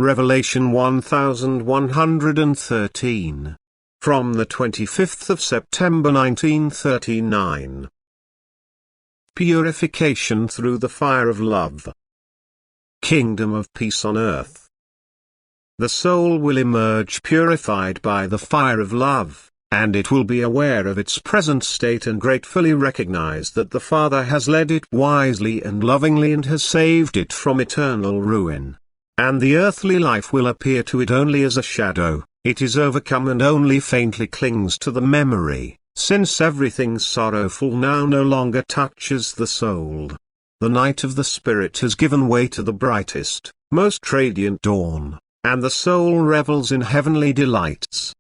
Revelation 1113. From the 25th of September 1939. Purification through the fire of love. Kingdom of peace on earth. The soul will emerge purified by the fire of love, and it will be aware of its present state and gratefully recognize that the Father has led it wisely and lovingly and has saved it from eternal ruin. And the earthly life will appear to it only as a shadow. It is overcome and only faintly clings to the memory, since everything sorrowful now no longer touches the soul. The night of the spirit has given way to the brightest, most radiant dawn, and the soul revels in heavenly delights.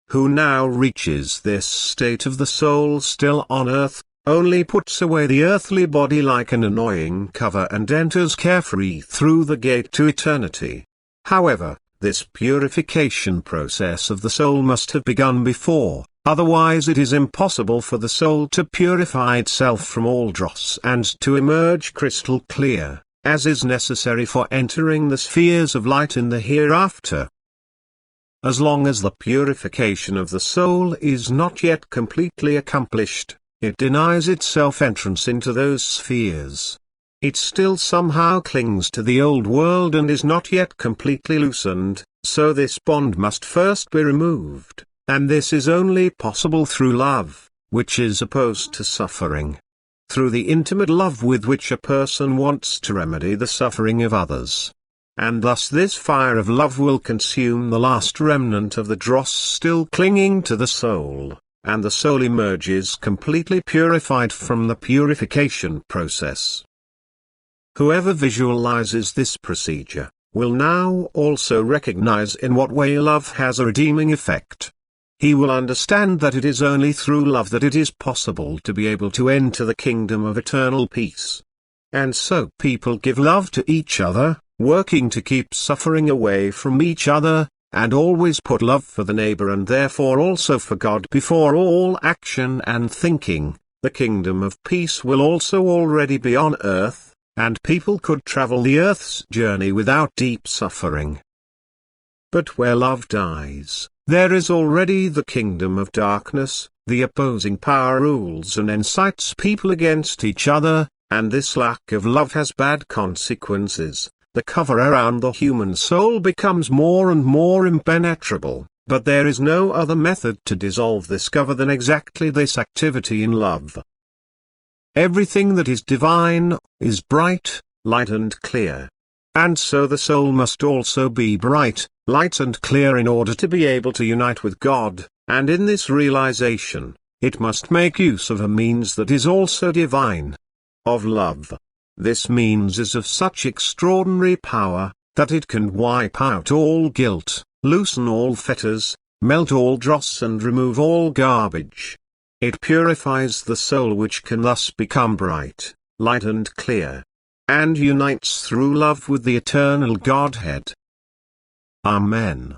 Who now reaches this state of the soul still on earth, only puts away the earthly body like an annoying cover and enters carefree through the gate to eternity. However, this purification process of the soul must have begun before, otherwise it is impossible for the soul to purify itself from all dross and to emerge crystal clear, as is necessary for entering the spheres of light in the hereafter. As long as the purification of the soul is not yet completely accomplished, it denies itself entrance into those spheres. It still somehow clings to the old world and is not yet completely loosened, so this bond must first be removed, and this is only possible through love, which is opposed to suffering. Through the intimate love with which a person wants to remedy the suffering of others. And thus this fire of love will consume the last remnant of the dross still clinging to the soul, and the soul emerges completely purified from the purification process. Whoever visualizes this procedure, will now also recognize in what way love has a redeeming effect. He will understand that it is only through love that it is possible to be able to enter the kingdom of eternal peace. And so people give love to each other, working to keep suffering away from each other, and always put love for the neighbor and therefore also for God before all action and thinking. The kingdom of peace will also already be on earth, and people could travel the earth's journey without deep suffering. But where love dies, there is already the kingdom of darkness. The opposing power rules and incites people against each other, and this lack of love has bad consequences. The cover around the human soul becomes more and more impenetrable, but there is no other method to dissolve this cover than exactly this activity in love. Everything that is divine, is bright, light and clear. And so the soul must also be bright, light and clear in order to be able to unite with God, and in this realization, it must make use of a means that is also divine. Of love. This means is of such extraordinary power, that it can wipe out all guilt, loosen all fetters, melt all dross and remove all garbage. It purifies the soul which can thus become bright, light and clear, and unites through love with the eternal Godhead. Amen.